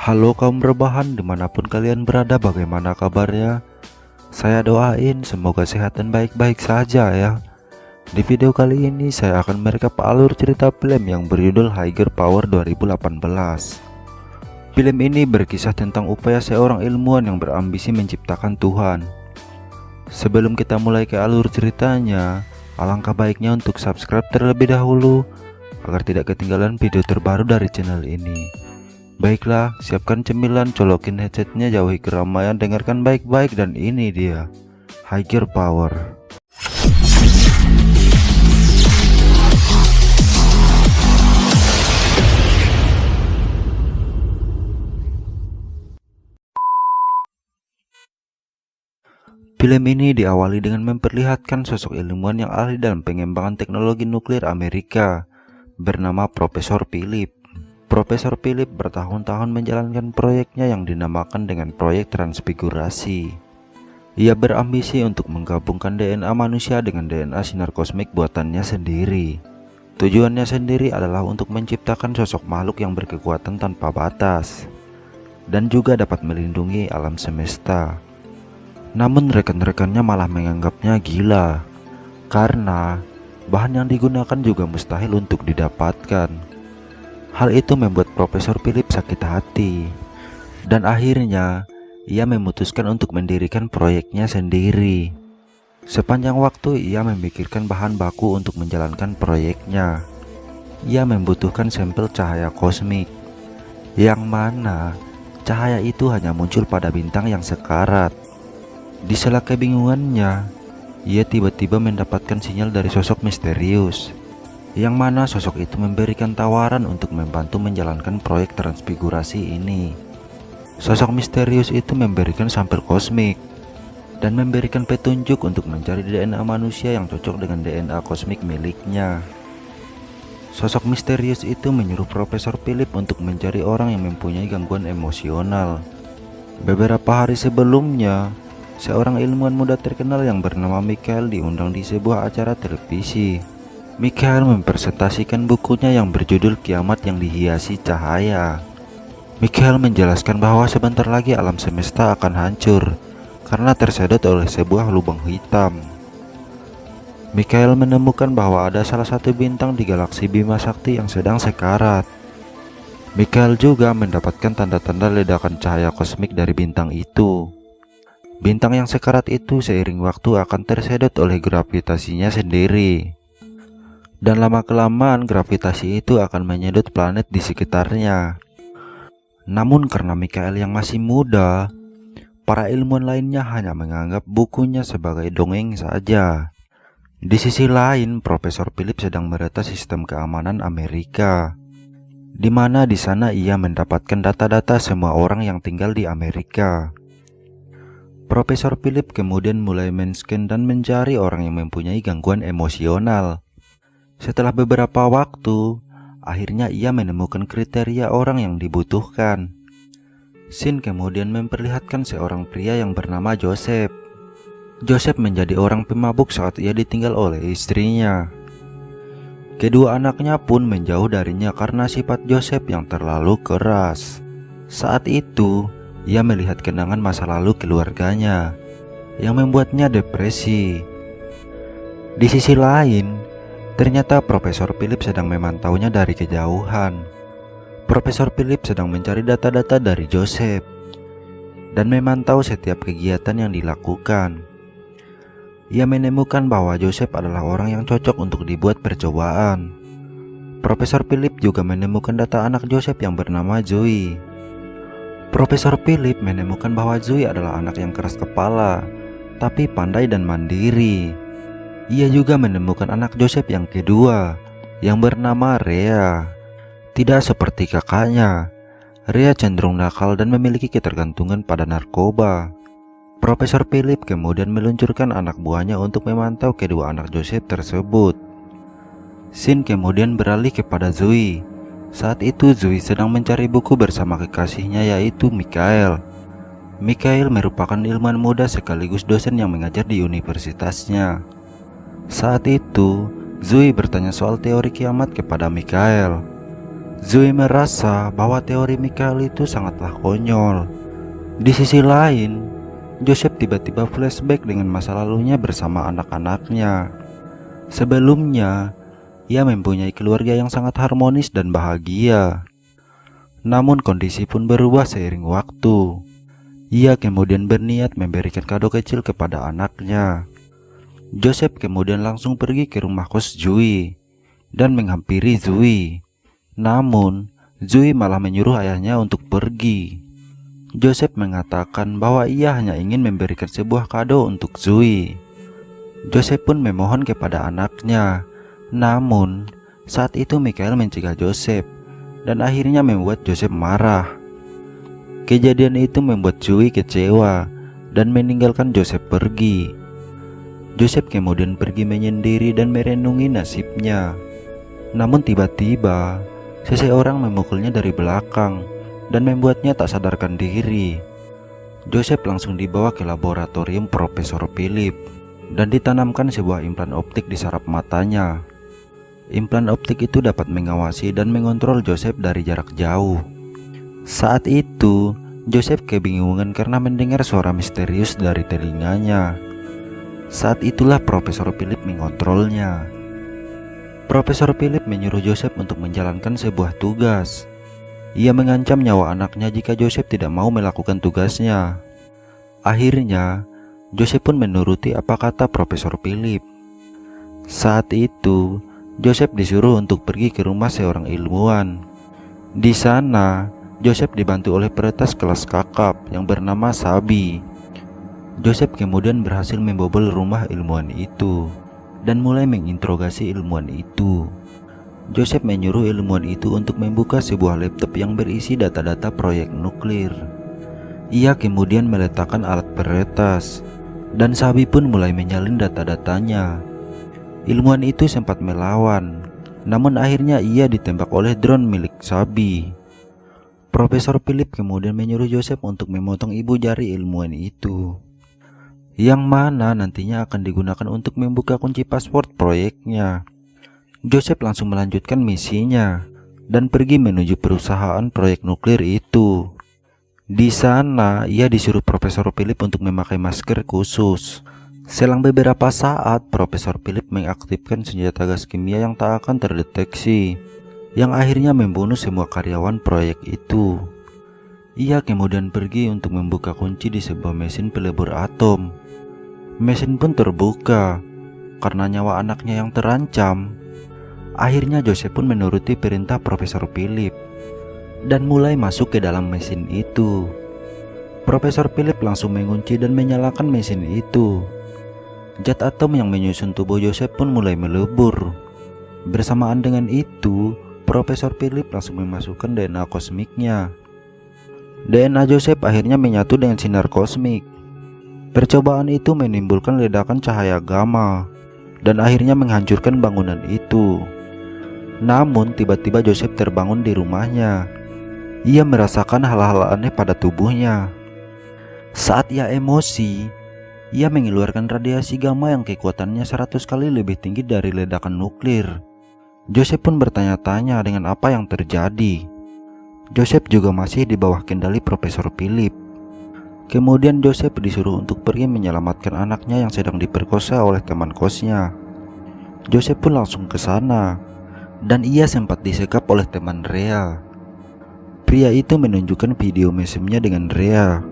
Halo kaum rebahan dimanapun kalian berada, bagaimana kabarnya? Saya doain semoga sehat dan baik-baik saja ya. Di video kali ini saya akan merekap alur cerita film yang berjudul Higher Power 2018. Film ini berkisah tentang upaya seorang ilmuwan yang berambisi menciptakan Tuhan. Sebelum kita mulai ke alur ceritanya, alangkah baiknya untuk subscribe terlebih dahulu agar tidak ketinggalan video terbaru dari channel ini. Baiklah, siapkan cemilan, colokin headsetnya, jauhi keramaian, dengarkan baik-baik, dan ini dia Higher Power. Film ini diawali dengan memperlihatkan sosok ilmuwan yang ahli dalam pengembangan teknologi nuklir Amerika bernama Profesor Philip. Profesor Philip bertahun-tahun menjalankan proyeknya yang dinamakan dengan proyek transfigurasi. Ia berambisi untuk menggabungkan DNA manusia dengan DNA sinar kosmik buatannya sendiri. Tujuannya sendiri adalah untuk menciptakan sosok makhluk yang berkekuatan tanpa batas dan juga dapat melindungi alam semesta. Namun rekan-rekannya malah menganggapnya gila karena bahan yang digunakan juga mustahil untuk didapatkan. Hal itu membuat Profesor Philip sakit hati, dan akhirnya ia memutuskan untuk mendirikan proyeknya sendiri. Sepanjang waktu ia memikirkan bahan baku untuk menjalankan proyeknya. Ia membutuhkan sampel cahaya kosmik, yang mana cahaya itu hanya muncul pada bintang yang sekarat. Di sela kebingungannya, ia tiba-tiba mendapatkan sinyal dari sosok misterius, yang mana sosok itu memberikan tawaran untuk membantu menjalankan proyek transfigurasi ini. Sosok misterius itu memberikan sampel kosmik dan memberikan petunjuk untuk mencari DNA manusia yang cocok dengan DNA kosmik miliknya. Sosok misterius itu menyuruh Profesor Philip untuk mencari orang yang mempunyai gangguan emosional. Beberapa hari sebelumnya, seorang ilmuwan muda terkenal yang bernama Michael diundang di sebuah acara televisi. Michael mempresentasikan bukunya yang berjudul Kiamat yang Dihiasi Cahaya. Michael menjelaskan bahwa sebentar lagi alam semesta akan hancur karena tersedot oleh sebuah lubang hitam. Michael menemukan bahwa ada salah satu bintang di galaksi Bima Sakti yang sedang sekarat. Michael juga mendapatkan tanda-tanda ledakan cahaya kosmik dari bintang itu. Bintang yang sekarat itu seiring waktu akan tersedot oleh gravitasinya sendiri. Dan lama-kelamaan gravitasi itu akan menyedot planet di sekitarnya. Namun karena Michael yang masih muda, para ilmuwan lainnya hanya menganggap bukunya sebagai dongeng saja. Di sisi lain, Profesor Philip sedang mendata sistem keamanan Amerika, di mana di sana ia mendapatkan data-data semua orang yang tinggal di Amerika. Profesor Philip kemudian mulai men-scan dan mencari orang yang mempunyai gangguan emosional. Setelah beberapa waktu, akhirnya ia menemukan kriteria orang yang dibutuhkan. Scene kemudian memperlihatkan seorang pria yang bernama Joseph. Joseph menjadi orang pemabuk saat ia ditinggal oleh istrinya. Kedua anaknya pun menjauh darinya karena sifat Joseph yang terlalu keras. Saat itu, ia melihat kenangan masa lalu keluarganya yang membuatnya depresi. Di sisi lain, ternyata Profesor Philip sedang memantaunya dari kejauhan. Profesor Philip sedang mencari data-data dari Joseph dan memantau setiap kegiatan yang dilakukan. Ia menemukan bahwa Joseph adalah orang yang cocok untuk dibuat percobaan. Profesor Philip juga menemukan data anak Joseph yang bernama Zoe. Profesor Philip menemukan bahwa Zoe adalah anak yang keras kepala, tapi pandai dan mandiri. Ia juga menemukan anak Joseph yang kedua, yang bernama Rhea. Tidak seperti kakaknya, Rhea cenderung nakal dan memiliki ketergantungan pada narkoba. Profesor Philip kemudian meluncurkan anak buahnya untuk memantau kedua anak Joseph tersebut. Scene kemudian beralih kepada Zoe. Saat itu Zoe sedang mencari buku bersama kekasihnya yaitu Michael. Michael merupakan ilmuwan muda sekaligus dosen yang mengajar di universitasnya. Saat itu, Zoe bertanya soal teori kiamat kepada Michael. Zoe merasa bahwa teori Michael itu sangatlah konyol. Di sisi lain, Joseph tiba-tiba flashback dengan masa lalunya bersama anak-anaknya. Sebelumnya, ia mempunyai keluarga yang sangat harmonis dan bahagia. Namun kondisi pun berubah seiring waktu. Ia kemudian berniat memberikan kado kecil kepada anaknya. Joseph kemudian langsung pergi ke rumah kos Zoe dan menghampiri Zoe. Namun, Zoe malah menyuruh ayahnya untuk pergi. Joseph mengatakan bahwa ia hanya ingin memberikan sebuah kado untuk Zoe. Joseph pun memohon kepada anaknya. Namun, saat itu Michael mencegah Joseph dan akhirnya membuat Joseph marah. Kejadian itu membuat Zoe kecewa dan meninggalkan Joseph pergi. Joseph kemudian pergi menyendiri dan merenungi nasibnya. Namun tiba-tiba, seseorang memukulnya dari belakang dan membuatnya tak sadarkan diri. Joseph langsung dibawa ke laboratorium Profesor Philip dan ditanamkan sebuah implan optik di saraf matanya. Implan optik itu dapat mengawasi dan mengontrol Joseph dari jarak jauh. Saat itu, Joseph kebingungan karena mendengar suara misterius dari telinganya. Saat itulah Profesor Philip mengontrolnya. Profesor Philip menyuruh Joseph untuk menjalankan sebuah tugas. Ia mengancam nyawa anaknya jika Joseph tidak mau melakukan tugasnya. Akhirnya, Joseph pun menuruti apa kata Profesor Philip. Saat itu, Joseph disuruh untuk pergi ke rumah seorang ilmuwan. Di sana, Joseph dibantu oleh peretas kelas kakap yang bernama Sabi. Joseph kemudian berhasil membobol rumah ilmuwan itu dan mulai menginterogasi ilmuwan itu. Joseph menyuruh ilmuwan itu untuk membuka sebuah laptop yang berisi data-data proyek nuklir. Ia kemudian meletakkan alat peretas dan Sabi pun mulai menyalin data-datanya. Ilmuwan itu sempat melawan, namun akhirnya ia ditembak oleh drone milik Sabi. Profesor Philip kemudian menyuruh Joseph untuk memotong ibu jari ilmuwan itu, yang mana nantinya akan digunakan untuk membuka kunci password proyeknya. Joseph langsung melanjutkan misinya dan pergi menuju perusahaan proyek nuklir itu. Di sana, ia disuruh Profesor Philip untuk memakai masker khusus. Selang beberapa saat, Profesor Philip mengaktifkan senjata gas kimia yang tak akan terdeteksi, yang akhirnya membunuh semua karyawan proyek itu. Ia kemudian pergi untuk membuka kunci di sebuah mesin pelebur atom. Mesin pun terbuka karena nyawa anaknya yang terancam. Akhirnya Joseph pun menuruti perintah Profesor Philip dan mulai masuk ke dalam mesin itu. Profesor Philip langsung mengunci dan menyalakan mesin itu. Zat atom yang menyusun tubuh Joseph pun mulai melebur. Bersamaan dengan itu, Profesor Philip langsung memasukkan DNA kosmiknya. DNA Joseph akhirnya menyatu dengan sinar kosmik. Percobaan itu menimbulkan ledakan cahaya gamma dan akhirnya menghancurkan bangunan itu. Namun tiba-tiba Joseph terbangun di rumahnya. Ia merasakan hal-hal aneh pada tubuhnya. Saat ia emosi, ia mengeluarkan radiasi gamma yang kekuatannya 100 kali lebih tinggi dari ledakan nuklir. Joseph pun bertanya-tanya dengan apa yang terjadi. Joseph juga masih di bawah kendali Profesor Philip. Kemudian Joseph disuruh untuk pergi menyelamatkan anaknya yang sedang diperkosa oleh teman kosnya. Joseph pun langsung ke sana dan ia sempat disekap oleh teman Rhea. Pria itu menunjukkan video mesumnya dengan Rhea.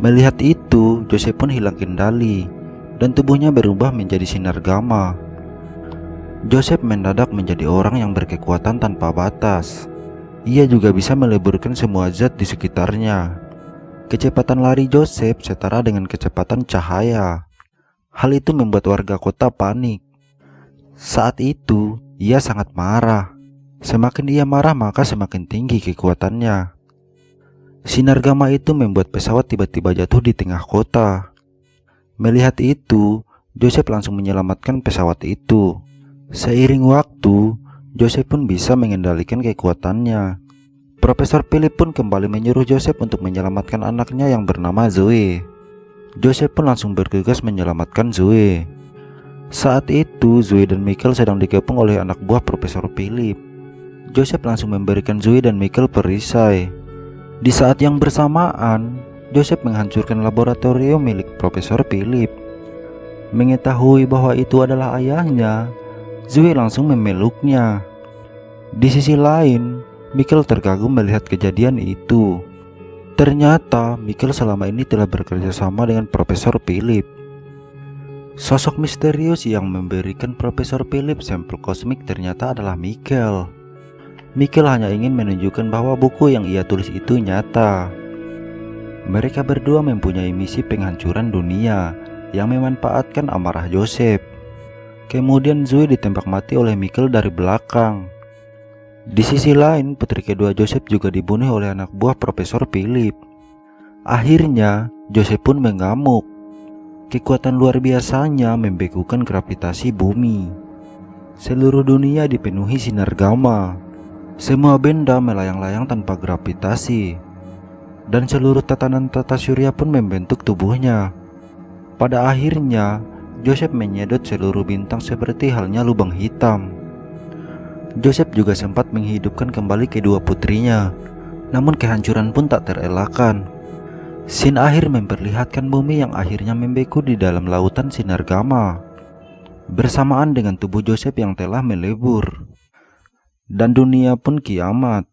Melihat itu, Joseph pun hilang kendali dan tubuhnya berubah menjadi sinar gamma. Joseph mendadak menjadi orang yang berkekuatan tanpa batas. Ia juga bisa meleburkan semua zat di sekitarnya. Kecepatan lari Joseph setara dengan kecepatan cahaya. Hal itu membuat warga kota panik. Saat itu, ia sangat marah. Semakin ia marah, maka semakin tinggi kekuatannya. Sinar gamma itu membuat pesawat tiba-tiba jatuh di tengah kota. Melihat itu, Joseph langsung menyelamatkan pesawat itu. Seiring waktu, Joseph pun bisa mengendalikan kekuatannya. Profesor Philip pun kembali menyuruh Joseph untuk menyelamatkan anaknya yang bernama Zoe. Joseph pun langsung bergegas menyelamatkan Zoe. Saat itu, Zoe dan Michael sedang dikepung oleh anak buah Profesor Philip. Joseph langsung memberikan Zoe dan Michael perisai. Di saat yang bersamaan, Joseph menghancurkan laboratorium milik Profesor Philip. Mengetahui bahwa itu adalah ayahnya, Zoe langsung memeluknya. Di sisi lain, Michael terkagum melihat kejadian itu. Ternyata Michael selama ini telah bekerja sama dengan Profesor Philip. Sosok misterius yang memberikan Profesor Philip sampel kosmik ternyata adalah Michael. Michael hanya ingin menunjukkan bahwa buku yang ia tulis itu nyata. Mereka berdua mempunyai misi penghancuran dunia yang memanfaatkan amarah Joseph. Kemudian Zoe ditembak mati oleh Michael dari belakang. Di sisi lain, putri kedua Joseph juga dibunuh oleh anak buah Profesor Philip. Akhirnya, Joseph pun mengamuk. Kekuatan luar biasanya membekukan gravitasi bumi. Seluruh dunia dipenuhi sinar gamma. Semua benda melayang-layang tanpa gravitasi, dan seluruh tatanan tata surya pun membentuk tubuhnya. Pada akhirnya, Joseph menyedot seluruh bintang seperti halnya lubang hitam. Joseph juga sempat menghidupkan kembali kedua putrinya, namun kehancuran pun tak terelakkan. Scene akhir memperlihatkan bumi yang akhirnya membeku di dalam lautan sinar gamma, bersamaan dengan tubuh Joseph yang telah melebur. Dan dunia pun kiamat.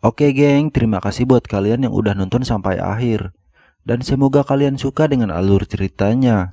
Oke geng, terima kasih buat kalian yang udah nonton sampai akhir. Dan semoga kalian suka dengan alur ceritanya.